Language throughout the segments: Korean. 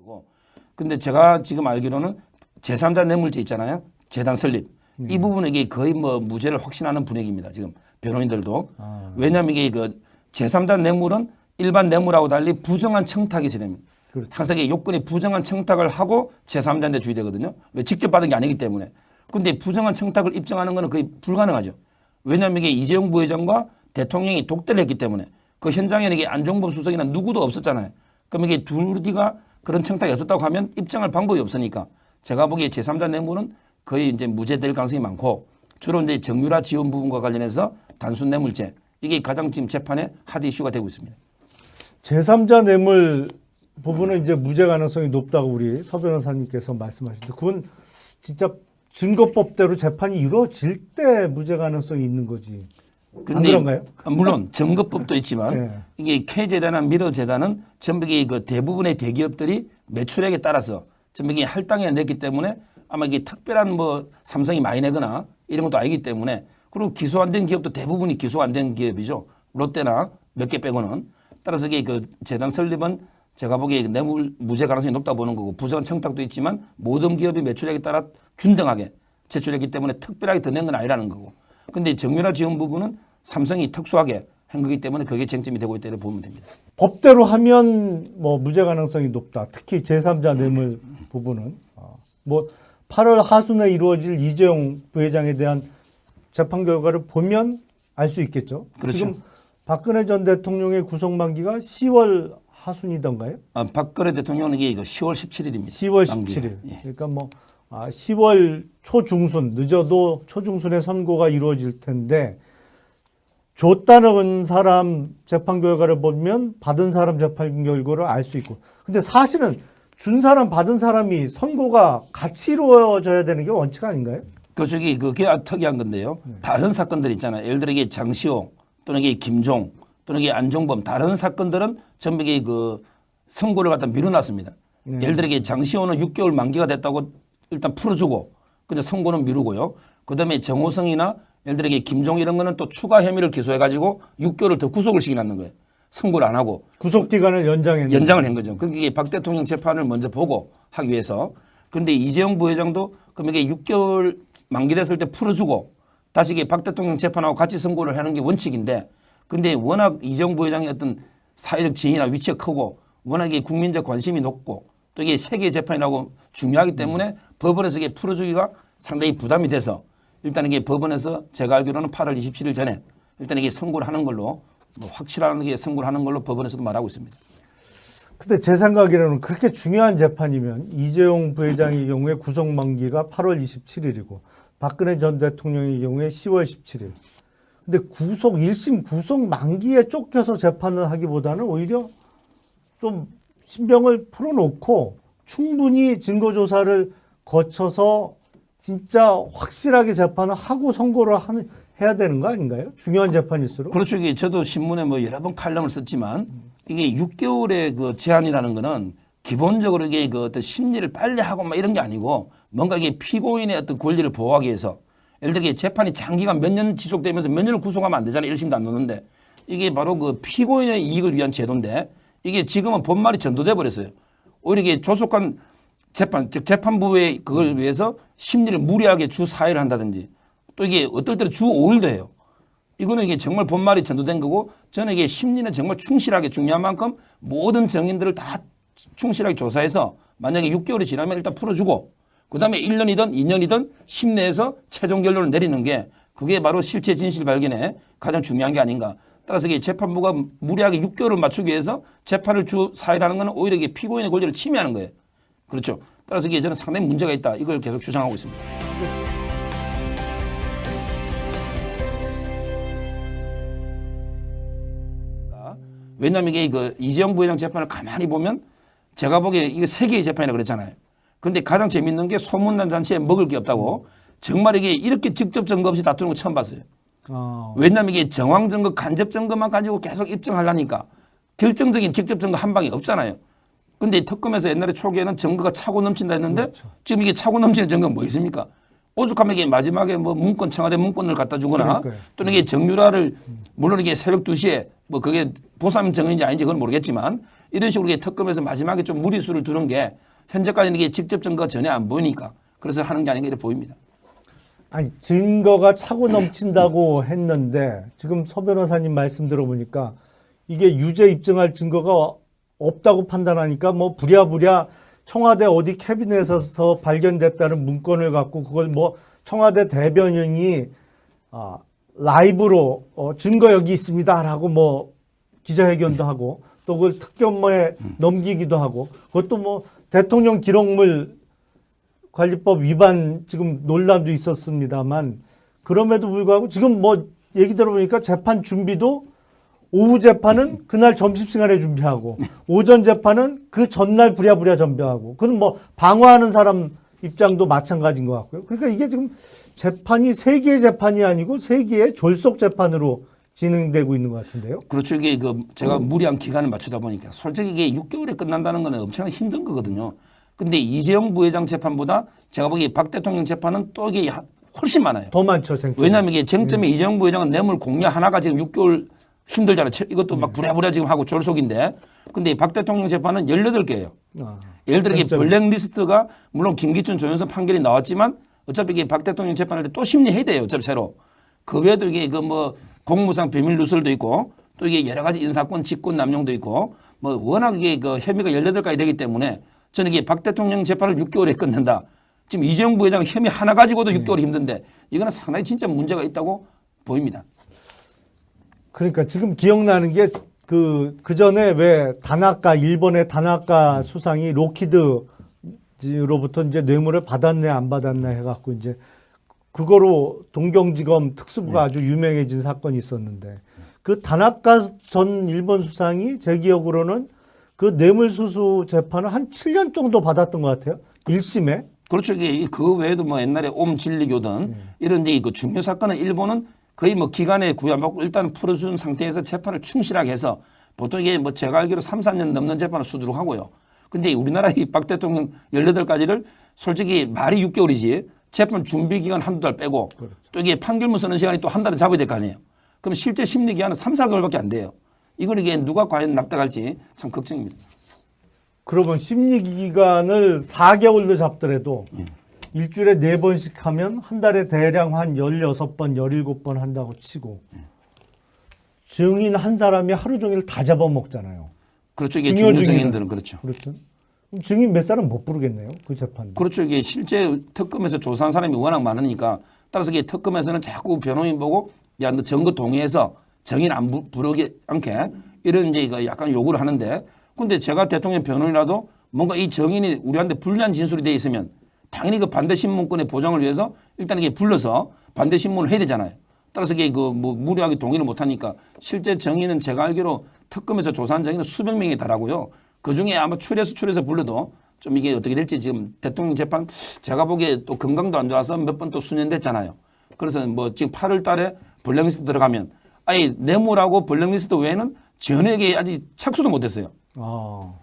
되고. 근데 제가 지금 알기로는 제3자 뇌물죄 있잖아요. 재단 설립. 이 부분은 이게 거의 뭐 무죄를 확신하는 분위기입니다. 지금 변호인들도. 왜냐하면 이게 그 제3자 뇌물은 일반 뇌물하고 달리 부정한 청탁이 진행됩니다. 그렇죠. 항상 이게 요건이 부정한 청탁을 하고 제3자인데 주의되거든요. 왜 직접 받은 게 아니기 때문에. 근데 부정한 청탁을 입증하는 것은 거의 불가능하죠. 왜냐하면 이게 이재용 부회장과 대통령이 독대를 했기 때문에 그 현장에는 이게 안종범 수석이나 누구도 없었잖아요. 그럼 이게 둘이가 그런 청탁이 없었다고 하면 입증할 방법이 없으니까 제가 보기에 제3자 뇌물은 거의 이제 무죄될 가능성이 많고 주로 이제 정유라 지원 부분과 관련해서 단순 뇌물죄 이게 가장 지금 재판의 핫 이슈가 되고 있습니다. 제3자 뇌물 부분은 이제 무죄 가능성이 높다고 우리 서 변호사님께서 말씀하셨는데 그건 진짜 증거법대로 재판이 이루어질 때 무죄 가능성이 있는 거지. 안 그런가요? 물론 증거법도 있지만 네. 이게 K재단이나 미러재단은 전부 이게 그 대부분의 대기업들이 매출액에 따라서 전부 이게 할당에 냈기 때문에 아마 이게 특별한 뭐 삼성이 많이 내거나 이런 것도 아니기 때문에 그리고 기소 안 된 기업도 대부분이 기소 안 된 기업이죠. 롯데나 몇 개 빼고는. 따라서 이게 그 재단 설립은 제가 보기에 뇌물 무죄 가능성이 높다 보는 거고 부정한 청탁도 있지만 모든 기업이 매출액에 따라 균등하게 제출했기 때문에 특별하게 더 낸 건 아니라는 거고. 근데 정유라 지원 부분은 삼성이 특수하게 한 거기 때문에 그게 쟁점이 되고 있다고 보면 됩니다. 법대로 하면 뭐 무죄 가능성이 높다. 특히 제3자 뇌물 부분은 뭐 8월 하순에 이루어질 이재용 부회장에 대한 재판 결과를 보면 알 수 있겠죠. 그렇죠. 지금 박근혜 전 대통령의 구속 만기가 10월 하순이던가요? 박근혜 대통령은 이게 10월 17일입니다. 10월 17일. 예. 그러니까 뭐 10월 초중순 늦어도 초중순에 선고가 이루어질 텐데 줬다는 사람 재판 결과를 보면 받은 사람 재판 결과를 알 수 있고. 근데 사실은 준 사람 받은 사람이 선고가 같이 이루어져야 되는 게 원칙 아닌가요? 그게 아주 특이한 건데요. 다른 사건들 있잖아요. 예를 들어 이게 장시호 또는 이게 김종 또는 이게 안종범 다른 사건들은 전부 이게 그 선고를 갖다 미뤄놨습니다. 예를 들어 이게 장시호는 6개월 만기가 됐다고 일단 풀어주고 근데 선고는 미루고요. 그다음에 정호성이나 예를 들어 이게 김종 이런 거는 또 추가 혐의를 기소해가지고 6개월을 더 구속을 시켜놨는 거예요. 선고를 안 하고 구속 기간을 연장을 한 거죠. 그게 박 대통령 재판을 먼저 보고 하기 위해서. 그런데 이재용 부회장도 그럼 이게 6개월 만기됐을 때 풀어주고 다시 이게 박 대통령 재판하고 같이 선고를 하는 게 원칙인데 근데 워낙 이재용 부회장의 어떤 사회적 지위나 위치가 크고 워낙에 국민적 관심이 높고 또 이게 세계 재판이라고 중요하기 때문에 법원에서 이게 풀어주기가 상당히 부담이 돼서 일단 이게 법원에서 제가 알기로는 8월 27일 전에 일단 이게 선고를 하는 걸로 뭐 확실한 게 선고를 하는 걸로 법원에서도 말하고 있습니다. 근데 제 생각에는 그렇게 중요한 재판이면 이재용 부회장의 경우에 구속 만기가 8월 27일이고 박근혜 전 대통령의 경우에 10월 17일. 근데 1심 구속 만기에 쫓겨서 재판을 하기보다는 오히려 좀 신병을 풀어놓고 충분히 증거조사를 거쳐서 진짜 확실하게 재판을 하고 선고를 해야 되는 거 아닌가요? 중요한 재판일수록. 그렇죠. 이게 저도 신문에 뭐 여러 번 칼럼을 썼지만 이게 6개월의 그 제한이라는 거는 기본적으로 이게 그 어떤 심리를 빨리 하고 막 이런 게 아니고 뭔가 이게 피고인의 어떤 권리를 보호하기 위해서 예를 들어 재판이 장기간 몇 년 지속되면서 몇 년을 구속하면 안 되잖아요. 1심도 안 넣는데 이게 바로 그 피고인의 이익을 위한 제도인데 이게 지금은 본말이 전도돼 버렸어요. 오히려 이게 조속한 재판, 즉 재판부의 그걸 위해서 심리를 무리하게 주 4일 한다든지 또 이게 어떨 때는 주 5일도 해요. 이거는 이게 정말 본말이 전도된 거고 저는 이게 심리는 정말 충실하게 중요한 만큼 모든 정인들을 다 충실하게 조사해서 만약에 6개월이 지나면 일단 풀어주고 그다음에 1년이든 2년이든 10 내에서 최종 결론을 내리는 게 그게 바로 실체 진실 발견에 가장 중요한 게 아닌가. 따라서 이게 재판부가 무리하게 6개월을 맞추기 위해서 재판을 주 4일 하는 것은 오히려 이게 피고인의 권리를 침해하는 거예요. 그렇죠. 따라서 이게 저는 상당히 문제가 있다. 이걸 계속 주장하고 있습니다. 왜냐하면 이게 그 이재용 부회장 재판을 가만히 보면 제가 보기에 이게 세 개의 재판이라고 그랬잖아요. 그런데 가장 재밌는 게 소문난 잔치에 먹을 게 없다고 정말 이게 이렇게 직접 증거 없이 다투는 거 처음 봤어요. 왜냐하면 이게 정황 증거, 간접 증거만 가지고 계속 입증하려니까 결정적인 직접 증거 한 방이 없잖아요. 근데 특검에서 옛날에 초기에는 증거가 차고 넘친다 했는데 그렇죠. 지금 이게 차고 넘치는 증거가 뭐 있습니까? 오죽하면 이게 마지막에 뭐 문건, 청와대 문건을 갖다 주거나 그러니까요. 또는 이게 정유라를 물론 이게 새벽 2시에 뭐 그게 보상 증언인지 아닌지 그건 모르겠지만 이런 식으로 이게 특검에서 마지막에 좀 무리수를 두는 게 현재까지는 이게 직접 증거가 전혀 안 보이니까 그래서 하는 게 아닌가 이렇게 보입니다. 아니 증거가 차고 넘친다고 했는데 지금 서 변호사님 말씀 들어보니까 이게 유죄 입증할 증거가 없다고 판단하니까 뭐 부랴부랴 청와대 어디 캐비넷에서 발견됐다는 문건을 갖고 그걸 뭐 청와대 대변인이 라이브로 증거 여기 있습니다라고 뭐 기자회견도 하고 또 그걸 특검에 넘기기도 하고 그것도 뭐 대통령 기록물 관리법 위반 지금 논란도 있었습니다만 그럼에도 불구하고 지금 뭐 얘기 들어보니까 재판 준비도 오후 재판은 그날 점심시간에 준비하고 오전 재판은 그 전날 부랴부랴 준비하고 그건 뭐 방어하는 사람 입장도 마찬가지인 것 같고요. 그러니까 이게 지금 재판이 세 개의 재판이 아니고 세 개의 졸속 재판으로 진행되고 있는 것 같은데요. 그렇죠. 이게 제가 무리한 기간을 맞추다 보니까 솔직히 이게 6개월에 끝난다는 건 엄청나게 힘든 거거든요. 근데 이재용 부회장 재판보다 제가 보기에 박 대통령 재판은 또 이게 훨씬 많아요. 더 많죠, 쟁점. 왜냐하면 이게 쟁점이 이재용 부회장은 뇌물 공여 하나가 지금 6개월 힘들잖아요. 이것도 막 부랴부랴 지금 하고 졸속인데. 근데 박 대통령 재판은 18개예요. 예를 들어 이게 블랙리스트가 물론 김기춘 조윤선 판결이 나왔지만 어차피 이게 박 대통령 재판할 때 또 심리해야 돼요. 어차피 새로. 그 외에도 이게 뭐 공무상 비밀 누설도 있고 또 이게 여러 가지 인사권 직권 남용도 있고 뭐 워낙 이게 혐의가 18가지 되기 때문에 저는 이게 박 대통령 재판을 6개월에 끝낸다. 지금 이재용 부회장 혐의 하나 가지고도 6개월이 힘든데 이거는 상당히 진짜 문제가 있다고 보입니다. 그러니까 지금 기억나는 게 그 전에 왜 다나카 일본의 다나카 수상이 로키드로부터 이제 뇌물을 받았네 안 받았네 해갖고 이제 그거로 동경지검 특수부가 아주 유명해진 사건이 있었는데 그 다나카 전 일본 수상이 제 기억으로는 그 뇌물수수 재판을 한 7년 정도 받았던 것 같아요. 1심에. 그렇죠. 이게 그 외에도 뭐 옛날에 옴진리교든 이런 이제 그 중요 사건은 일본은 거의 뭐 기간에 구애받고 일단 풀어준 상태에서 재판을 충실하게 해서 보통 이게 뭐 제가 알기로 3, 4년 넘는 재판을 수두룩 하고요. 근데 우리나라 이 박 대통령 18가지를 솔직히 말이 6개월이지 재판 준비 기간 한두 달 빼고 그렇죠. 또 이게 판결문 쓰는 시간이 또 한 달은 잡아야 될 거 아니에요. 그럼 실제 심리 기간은 3, 4개월밖에 안 돼요. 이걸 이게 누가 과연 납득할지 참 걱정입니다. 그러면 심리 기간을 4개월로 잡더라도 일주일에 4번씩 하면 한 달에 대략 한 16번, 17번 한다고 치고 증인 한 사람이 하루 종일 다 잡아먹잖아요. 그렇죠. 이게 중요 증인들은 그렇죠. 그렇죠. 그럼 증인 몇 사람 못 부르겠네요. 그 재판. 그렇죠. 이게 실제 특검에서 조사한 사람이 워낙 많으니까 따라서 이게 특검에서는 자꾸 변호인 보고 야, 너 증거 동의해서 증인 안 부르게 않게 이런 이제 이거 약간 요구를 하는데 근데 제가 대통령 변호인이라도 뭔가 이 증인이 우리한테 불리한 진술이 돼 있으면 당연히 그 반대 신문권의 보장을 위해서 일단 이게 불러서 반대 신문을 해야 되잖아요. 따라서 이게 그 뭐 무리하게 동의를 못 하니까 실제 증인은 제가 알기로 특검에서 조사한 증인은 수백 명에 달하고요. 그 중에 아마 추려서 불러도 좀 이게 어떻게 될지 지금 대통령 재판 제가 보기에 또 건강도 안 좋아서 몇 번 또 수년됐잖아요. 그래서 뭐 지금 8월 달에 블랙리스트 들어가면 아예 뇌물하고 블랙리스트 외에는 전액에 아직 착수도 못했어요.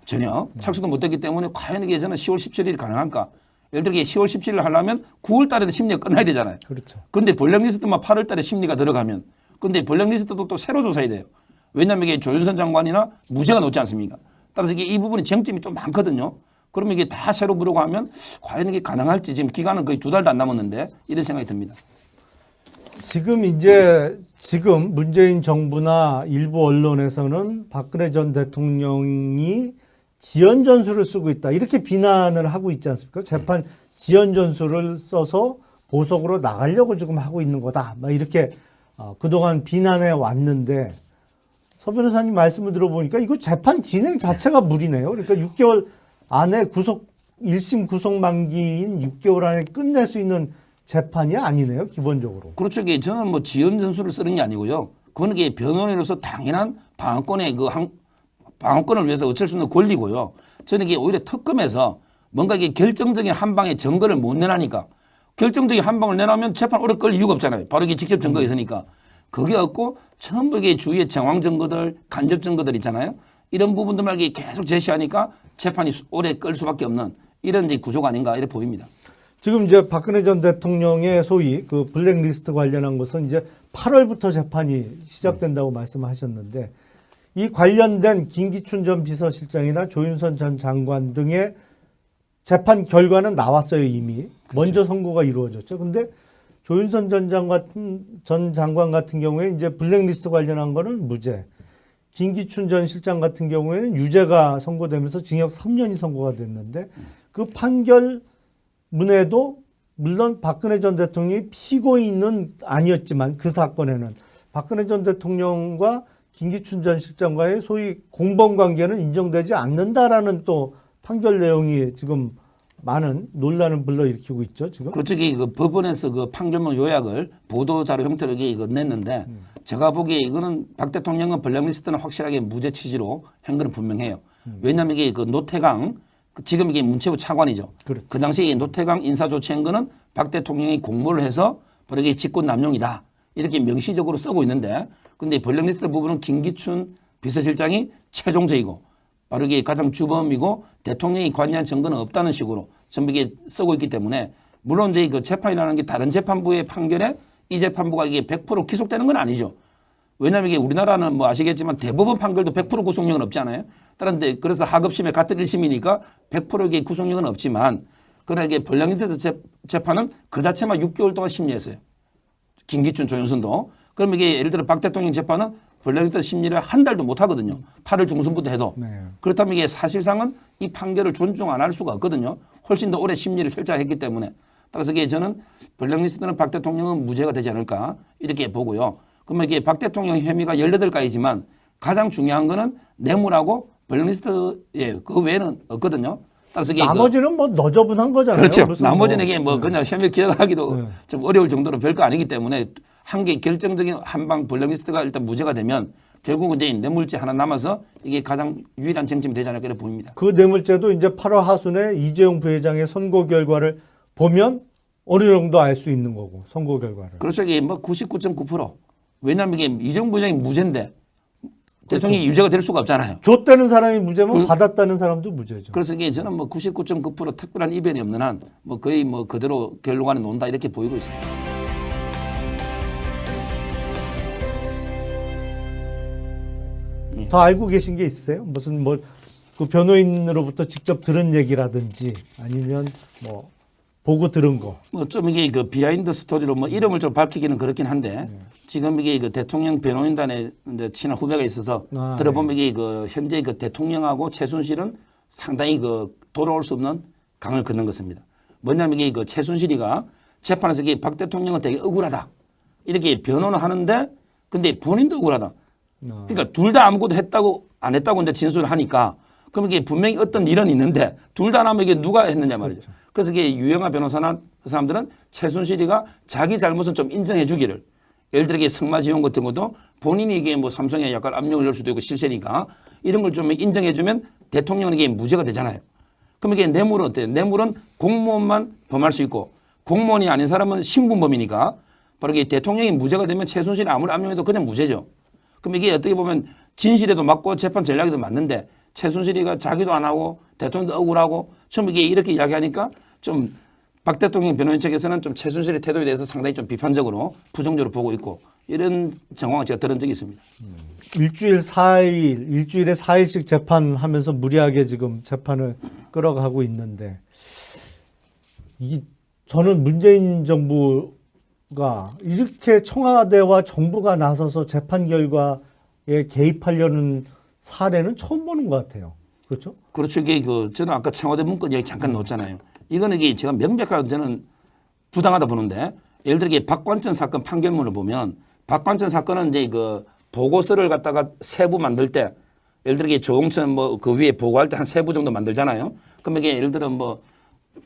전혀 착수도 못했기 때문에 과연 이게 저는 10월 17일이 가능할까? 예를 들어 10월 17일 하려면 9월 달에는 심리가 끝나야 되잖아요. 그렇죠. 그런데 블랙리스트만 8월 달에 심리가 들어가면 근데 블랙리스트도 또 새로 조사해야 돼요. 왜냐하면 이게 조윤선 장관이나 무죄가 높지 않습니까? 따라서 이게 이 부분이 쟁점이 또 많거든요. 그러면 이게 다 새로 부르고 하면 과연 이게 가능할지 지금 기간은 거의 2달도 안 남았는데 이런 생각이 듭니다. 지금 문재인 정부나 일부 언론에서는 박근혜 전 대통령이 지연 전술을 쓰고 있다. 이렇게 비난을 하고 있지 않습니까? 재판 지연 전술을 써서 보석으로 나가려고 지금 하고 있는 거다. 막 이렇게 그동안 비난해 왔는데 서 변호사님 말씀을 들어보니까 이거 재판 진행 자체가 무리네요. 그러니까 6개월 안에 1심 구속 만기인 6개월 안에 끝낼 수 있는 재판이 아니네요. 기본적으로. 그렇죠. 이게 저는 뭐 지연 전술을 쓰는 게 아니고요. 그건 이게 변호인으로서 당연한 방어권의 방어권을 위해서 어쩔 수 없는 권리고요. 저는 이게 오히려 특검에서 뭔가 이게 결정적인 한 방의 증거를 못 내놔니까 결정적인 한 방을 내놓으면 재판 오래 끌 이유가 없잖아요. 바로 이게 직접 증거가 있으니까. 그게 없고 전부 이게 주위에 정황 증거들, 간접 증거들 있잖아요. 이런 부분들만 계속 제시하니까 재판이 오래 끌 수밖에 없는 이런 이제 구조가 아닌가 이렇게 보입니다. 지금 이제 박근혜 전 대통령의 소위 그 블랙리스트 관련한 것은 이제 8월부터 재판이 시작된다고 말씀하셨는데 이 관련된 김기춘 전 비서실장이나 조윤선 전 장관 등의 재판 결과는 나왔어요, 이미. 먼저 선고가 이루어졌죠. 근데 조윤선 전 장관 같은 경우에 이제 블랙리스트 관련한 거는 무죄. 김기춘 전 실장 같은 경우에는 유죄가 선고되면서 징역 3년이 선고가 됐는데 그 판결문에도 물론 박근혜 전 대통령이 피고인은 아니었지만 그 사건에는 박근혜 전 대통령과 김기춘 전 실장과의 소위 공범 관계는 인정되지 않는다라는 또 판결 내용이 지금 많은 논란을 불러일으키고 있죠, 지금. 그렇죠. 그 법원에서 그 판결문 요약을 보도자료 형태로 이거 냈는데 제가 보기에 이거는 박 대통령은 블랙리스트는 확실하게 무죄 취지로 한 거는 분명해요. 왜냐하면 이게 그 노태강 지금 이게 문체부 차관이죠. 그렇죠. 그 당시에 노태강 인사 조치한 거는 박 대통령이 공모를 해서 바로 이게 직권 남용이다. 이렇게 명시적으로 쓰고 있는데 근데 블랙리스트 부분은 김기춘 비서실장이 최종적이고 바로 이게 가장 주범이고 대통령이 관여한 증거는 없다는 식으로 전부 이게 쓰고 있기 때문에 물론 이제 그 재판이라는 게 다른 재판부의 판결에 이 재판부가 이게 100% 기속되는 건 아니죠. 왜냐하면 이게 우리나라는 뭐 아시겠지만 대법원 판결도 100% 구속력은 없지 않아요. 다른데 그래서 하급심에 같은 1심이니까 100% 이게 구속력은 없지만 그러나 이게 블랙리스트 재판은 그 자체만 6개월 동안 심리했어요. 김기춘, 조윤선도. 그럼 이게 예를 들어 박 대통령 재판은 블랙리스트 심리를 한 달도 못 하거든요. 8월 중순부터 해도. 네. 그렇다면 이게 사실상은 이 판결을 존중 안 할 수가 없거든요. 훨씬 더 오래 심리를 철저하게 했기 때문에. 따라서 이게 저는 블랙리스트는 박 대통령은 무죄가 되지 않을까 이렇게 보고요. 그러면 이게 박 대통령 혐의가 18가지지만 가장 중요한 거는 뇌물하고 블랙리스트에 그 외에는 없거든요. 따라서 이게 나머지는 뭐 너저분한 거잖아요. 그렇죠. 무슨 나머지는 이게 뭐 그냥 혐의 기억하기도 네. 좀 어려울 정도로 별거 아니기 때문에 한 개 결정적인 한방 블랙리스트가 일단 무죄가 되면 결국은 이제 뇌물죄 하나 남아서 이게 가장 유일한 쟁점이 되지 않을까 보입니다. 그 뇌물죄도 이제 8월 하순에 이재용 부회장의 선고 결과를 보면 어느 정도 알 수 있는 거고 선고 결과를. 그렇죠. 이게 뭐 99.9%. 왜냐하면 이게 이재용 부회장이 무죄인데 대통령이 그렇죠. 유죄가 될 수가 없잖아요. 줬다는 사람이 무죄면 받았다는 사람도 무죄죠. 그래서 이게 저는 뭐 99.9% 특별한 이변이 없는 한 뭐 거의 뭐 그대로 결론관에 논다 이렇게 보이고 있습니다. 더 알고 계신 게 있으세요? 무슨 뭐 그 변호인으로부터 직접 들은 얘기라든지 아니면 뭐 보고 들은 거. 뭐 좀 이게 그 비하인드 스토리로 뭐 이름을 좀 밝히기는 그렇긴 한데 지금 이게 그 대통령 변호인단에 이제 친한 후배가 있어서 들어보면 이게 그 현재 그 대통령하고 최순실은 상당히 그 돌아올 수 없는 강을 걷는 것입니다. 뭐냐면 이게 그 최순실이가 재판에서 이게 박 대통령은 되게 억울하다 이렇게 변호는 하는데 근데 본인도 억울하다. 그러니까 둘 다 아무것도 했다고 안 했다고 이제 진술을 하니까 그럼 이게 분명히 어떤 일은 있는데 둘 다 나면 이게 누가 했느냐 말이죠. 그래서 이게 유영아 변호사나 그 사람들은 최순실이가 자기 잘못은 좀 인정해 주기를 예를 들어 이게 성마 지원 같은 것도 본인이 이게 뭐 삼성에 약간 압력을 넣을 수도 있고 실세니까 이런 걸 좀 인정해 주면 대통령은 이게 무죄가 되잖아요. 그럼 이게 뇌물은 어때요? 뇌물은 공무원만 범할 수 있고 공무원이 아닌 사람은 신분범이니까 바로 이게 대통령이 무죄가 되면 최순실이 아무리 압력해도 그냥 무죄죠. 그럼 이게 어떻게 보면 진실에도 맞고 재판 전략에도 맞는데 최순실이가 자기도 안 하고 대통령도 억울하고 처음 이게 이렇게 이야기하니까 좀 박 대통령 변호인 측에서는 좀 최순실의 태도에 대해서 상당히 좀 비판적으로 부정적으로 보고 있고 이런 정황을 제가 들은 적이 있습니다. 일주일에 4일씩 재판하면서 무리하게 지금 재판을 끌어가고 있는데 저는 문재인 정부가 이렇게 청와대와 정부가 나서서 재판 결과에 개입하려는 사례는 처음 보는 것 같아요. 그렇죠? 그렇죠. 이게 그 저는 아까 청와대 문건 얘기 잠깐 넣었잖아요. 이거는 이게 제가 명백하게 저는 부당하다 보는데 예를 들어 이게 박관천 사건 판결문을 보면 박관천 사건은 이제 그 보고서를 갖다가 세부 만들 때 예를 들어 이게 조홍천 뭐 그 위에 보고할 때 한 세 부 정도 만들잖아요. 그럼 이게 예를 들어 뭐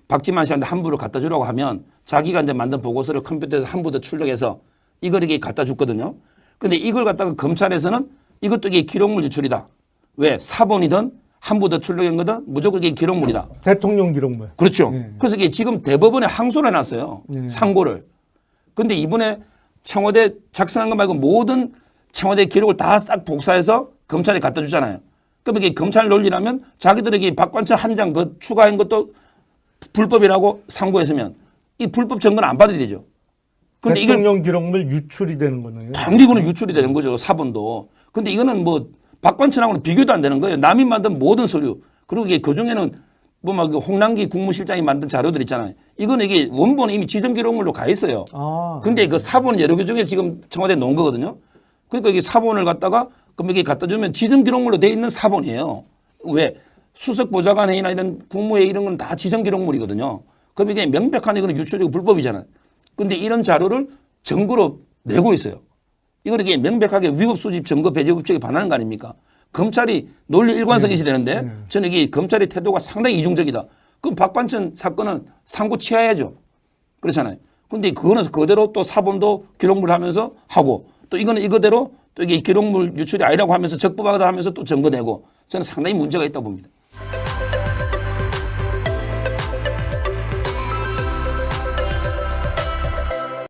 박지만 씨한테 한 부를 갖다 주라고 하면 자기가 이제 만든 보고서를 컴퓨터에서 한 부 더 출력해서 이걸 이렇게 갖다 줬거든요. 근데 이걸 갖다가 검찰에서는 이것도 이게 기록물 유출이다. 왜? 사본이든 한 부 더 출력한 거든 무조건 이게 기록물이다. 대통령 기록물. 그렇죠. 네. 그래서 이게 지금 대법원에 항소를 해놨어요. 네. 상고를. 근데 이번에 청와대 작성한 거 말고 모든 청와대 기록을 다 싹 복사해서 검찰에 갖다 주잖아요. 그럼 이게 검찰 논리라면 자기들에게 박관천 한 장 그 추가한 것도 불법이라고 상고했으면 이 불법 증거는 안 받아야 되죠. 근데 이걸 대통령 기록물 유출이 되는 거네요. 당연히 그는 유출이 되는 거죠. 사본도. 근데 이거는 뭐 박관천하고는 비교도 안 되는 거예요. 남이 만든 모든 서류. 그리고 이게 그중에는 뭐 막 홍남기 국무실장이 만든 자료들 있잖아요. 이거는 이게 원본은 이미 지정 기록물로 가 있어요. 근데 그 사본 여러 개 중에 지금 청와대에 놓은 거거든요. 그러니까 이게 사본을 갖다가 그럼 이게 갖다 주면 지정 기록물로 돼 있는 사본이에요. 왜? 수석 보좌관 회의나 이런 국무회의 이런 건 다 지정 기록물이거든요. 그럼 이게 명백한 이거는 유출이고 불법이잖아요. 근데 이런 자료를 증거로 내고 있어요. 이거 이렇게 명백하게 위법 수집 증거 배제 법칙에 반하는 거 아닙니까? 검찰이 논리 일관성이 있어야 되는데 저는 이게 검찰의 태도가 상당히 이중적이다. 그럼 박관천 사건은 상고 취하야죠. 그렇잖아요. 근데 그거는 그대로 또 사본도 기록물 하면서 하고 또 이거는 이거대로 또 이게 기록물 유출이 아니라고 하면서 적법하다 하면서 또 증거내고 저는 상당히 문제가 있다고 봅니다.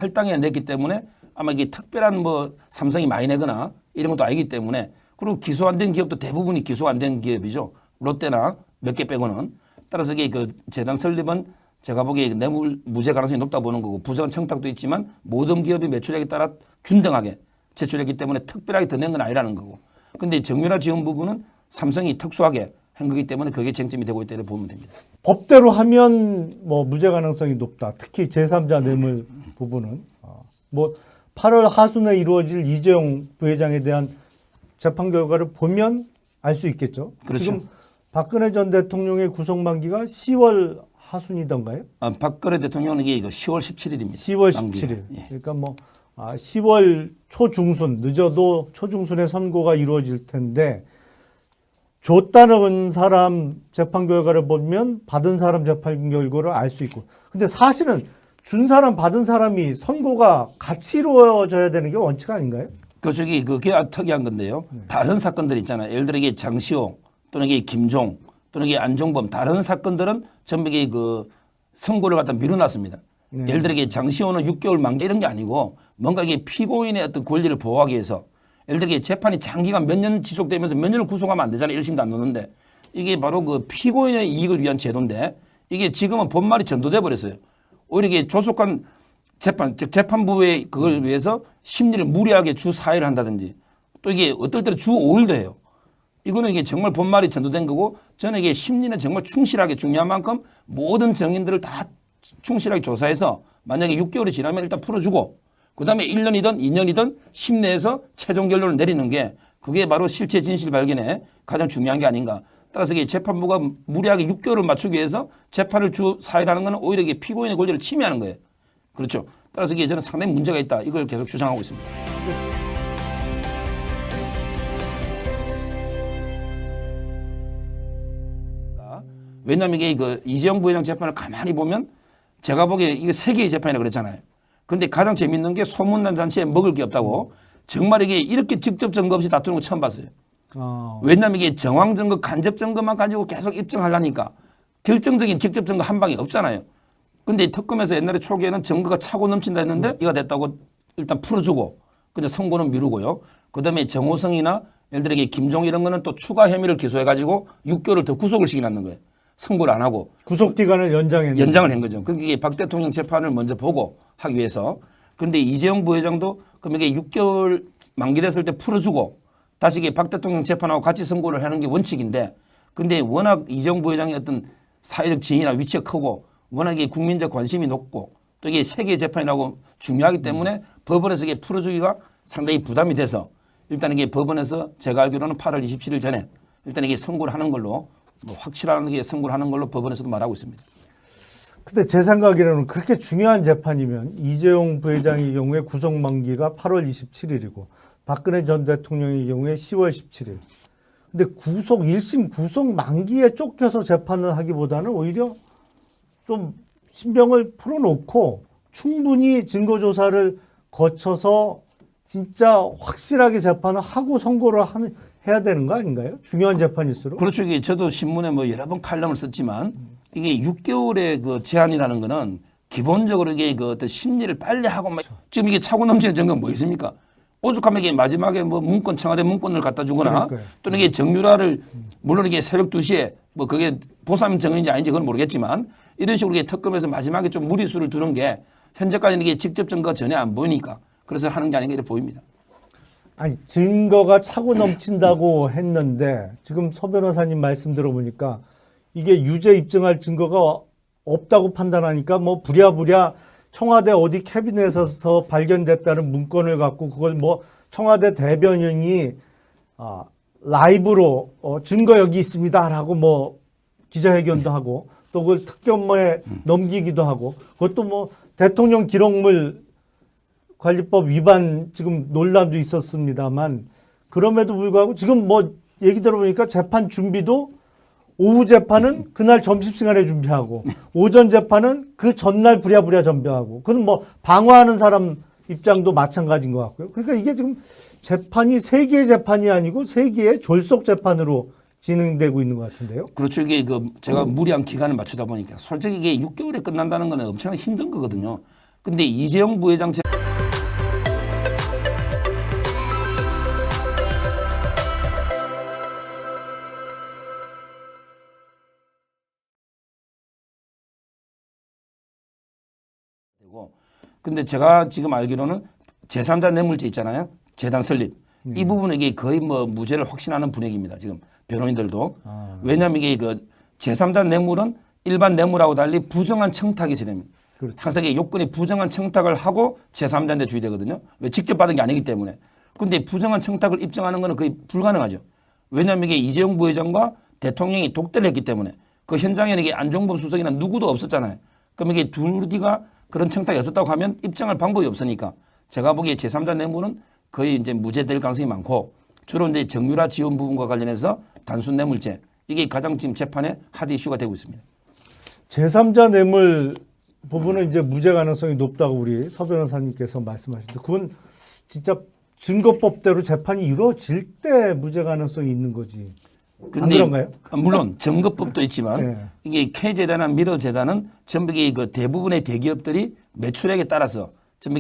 할당에 냈기 때문에 아마 이게 특별한 뭐 삼성이 많이 내거나 이런 것도 아니기 때문에 그리고 기소 안 된 기업도 대부분이 기소 안 된 기업이죠. 롯데나 몇 개 빼고는. 따라서 이게 그 재단 설립은 제가 보기에 뇌물 무죄 가능성이 높다 보는 거고 부정 청탁도 있지만 모든 기업이 매출액에 따라 균등하게 제출했기 때문에 특별하게 더 낸 건 아니라는 거고. 근데 정유라 지원 부분은 삼성이 특수하게 한 거기 때문에 그게 쟁점이 되고 있다고 보면 됩니다. 법대로 하면 뭐 무죄 가능성이 높다. 특히 제3자 뇌물 부분은 뭐 8월 하순에 이루어질 이재용 부회장에 대한 재판 결과를 보면 알 수 있겠죠. 그렇죠. 지금 박근혜 전 대통령의 구속 만기가 10월 하순이던가요? 박근혜 대통령은 이게 10월 17일입니다. 10월 17일. 예. 그러니까 뭐 10월 초중순 늦어도 초중순에 선고가 이루어질 텐데 줬다는 사람 재판 결과를 보면 받은 사람 재판 결과를 알 수 있고. 근데 사실은 준 사람 받은 사람이 선고가 같이 이루어져야 되는 게 원칙 아닌가요? 그쪽이 그게 특이한 건데요. 다른 사건들 있잖아요. 예를 들어 이게 장시호 또는 이게 김종 또는 이게 안종범 다른 사건들은 전부 이게 그 선고를 갖다 미뤄놨습니다. 예를 들어 이게 장시호는 6개월 만기 이런 게 아니고 뭔가 이게 피고인의 어떤 권리를 보호하기 위해서 예를 들어 이게 재판이 장기간 몇 년 지속되면서 몇 년을 구속하면 안 되잖아요. 1심도 안 넣는데 이게 바로 그 피고인의 이익을 위한 제도인데 이게 지금은 본말이 전도돼 버렸어요. 오히려 이게 조속한 재판, 즉 재판부의 그걸 위해서 심리를 무리하게 주 4일 한다든지 또 이게 어떨 때는 주 5일도 해요. 이거는 이게 정말 본말이 전도된 거고 저는 이게 심리는 정말 충실하게 중요한 만큼 모든 정인들을 다 충실하게 조사해서 만약에 6개월이 지나면 일단 풀어주고 그다음에 1년이든 2년이든 심내에서 최종 결론을 내리는 게 그게 바로 실체 진실 발견에 가장 중요한 게 아닌가. 따라서 이게 재판부가 무리하게 6개월을 맞추기 위해서 재판을 주 4일 하는 것은 오히려 이게 피고인의 권리를 침해하는 거예요. 그렇죠. 따라서 이게 저는 상당히 문제가 있다. 이걸 계속 주장하고 있습니다. 왜냐하면 이게 그 이재용 부회장 재판을 가만히 보면 제가 보기에 이게 세 개의 재판이라고 그랬잖아요. 근데 가장 재밌는 게 소문난 잔치에 먹을 게 없다고 정말 이게 이렇게 직접 증거 없이 다투는 거 처음 봤어요. 왜냐하면 이게 정황 증거, 간접 증거만 가지고 계속 입증하려니까 결정적인 직접 증거 한 방이 없잖아요. 근데 특검에서 옛날에 초기에는 증거가 차고 넘친다 했는데 이가 됐다고 일단 풀어주고 그냥 선고는 미루고요. 그다음에 정호성이나 예를 들어 김종 이런 거는 또 추가 혐의를 기소해가지고 6개월을 더 구속을 시켜놨는 거예요. 선고를 안 하고. 구속 기간을 연장을 한 거죠. 그러니까 이게 박 대통령 재판을 먼저 보고 하기 위해서. 그런데 이재용 부회장도 그럼 이게 6개월 만기됐을 때 풀어주고 다시 이게 박 대통령 재판하고 같이 선고를 하는 게 원칙인데 근데 워낙 이재용 부회장의 어떤 사회적 지위나 위치가 크고 워낙에 국민적 관심이 높고 또 이게 세계 재판이라고 중요하기 때문에 법원에서 이게 풀어주기가 상당히 부담이 돼서 일단 이게 법원에서 제가 알기로는 8월 27일 전에 일단 이게 선고를 하는 걸로 뭐 확실한 게 선고를 하는 걸로 법원에서도 말하고 있습니다. 근데 제 생각에는 그렇게 중요한 재판이면 이재용 부회장의 경우에 구속 만기가 8월 27일이고 박근혜 전 대통령의 경우에 10월 17일. 근데 1심 구속 만기에 쫓겨서 재판을 하기보다는 오히려 좀 신병을 풀어놓고 충분히 증거조사를 거쳐서 진짜 확실하게 재판을 하고 선고를 해야 되는 거 아닌가요? 중요한 재판일수록. 그렇죠. 이게 저도 신문에 뭐 여러 번 칼럼을 썼지만 이게 6개월의 그 제한이라는 거는 기본적으로 이게 그 어떤 심리를 빨리 하고 막 지금 이게 차고 넘치는 증거는 뭐 있습니까? 오죽하면 이게 마지막에 뭐 문건 청와대 문건을 갖다 주거나 그러니까요. 또는 이게 정유라를 물론 이게 새벽 2시에 뭐 그게 보상 증언인지 아닌지 그건 모르겠지만 이런 식으로 이게 특검에서 마지막에 좀 무리수를 두는 게 현재까지는 이게 직접 증거가 전혀 안 보이니까 그래서 하는 게 아닌가 이렇게 보입니다. 아니 증거가 차고 넘친다고 했는데 지금 서 변호사님 말씀 들어보니까 이게 유죄 입증할 증거가 없다고 판단하니까 뭐 부랴부랴 청와대 어디 캐비넷에서 발견됐다는 문건을 갖고 그걸 뭐 청와대 대변인이 라이브로 증거 여기 있습니다라고 뭐 기자회견도 하고 또 그걸 특검에 넘기기도 하고 그것도 뭐 대통령 기록물 관리법 위반 지금 논란도 있었습니다만 그럼에도 불구하고 지금 뭐 얘기 들어보니까 재판 준비도 오후 재판은 그날 점심시간에 준비하고 오전 재판은 그 전날 부랴부랴 준비하고 그건 뭐 방어하는 사람 입장도 마찬가지인 것 같고요. 그러니까 이게 지금 재판이 세 개의 재판이 아니고 세 개의 졸속 재판으로 진행되고 있는 것 같은데요. 그렇죠. 이게 그 제가 무리한 기간을 맞추다 보니까 솔직히 이게 6개월에 끝난다는 거는 엄청나게 힘든 거거든요. 근데 이재용 부회장 되고 근데 제가 지금 알기로는 제3자 뇌물죄 있잖아요. 재단 설립. 이 부분에 이게 거의 뭐 무죄를 확신하는 분위기입니다. 지금 변호인들도. 왜냐하면 이게 그 제3자 뇌물은 일반 뇌물하고 달리 부정한 청탁이 진행됩니다. 그렇죠. 항상 이게 요건이 부정한 청탁을 하고 제3자인데 주의되거든요. 왜 직접 받은 게 아니기 때문에. 그런데 부정한 청탁을 입증하는 것은 거의 불가능하죠. 왜냐하면 이게 이재용 부회장과 대통령이 독대를 했기 때문에 그 현장에는 이게 안종범 수석이나 누구도 없었잖아요. 그럼 이게 둘이가 그런 청탁이 없었다고 하면 입증할 방법이 없으니까 제가 보기에 제3자 뇌물은 거의 이제 무죄될 가능성이 많고 주로 이제 정유라 지원 부분과 관련해서 단순 뇌물죄 이게 가장 지금 재판의 핫 이슈가 되고 있습니다. 제3자 뇌물 부분은 이제 무죄 가능성이 높다고 우리 서 변호사님께서 말씀하셨는데 그건 진짜 증거법대로 재판이 이루어질 때 무죄 가능성이 있는 거지. 안 그런가요? 물론 증거법도 있지만 네. 이게 K재단이나 미러재단은 전부 그 대부분의 대기업들이 매출액에 따라서 전부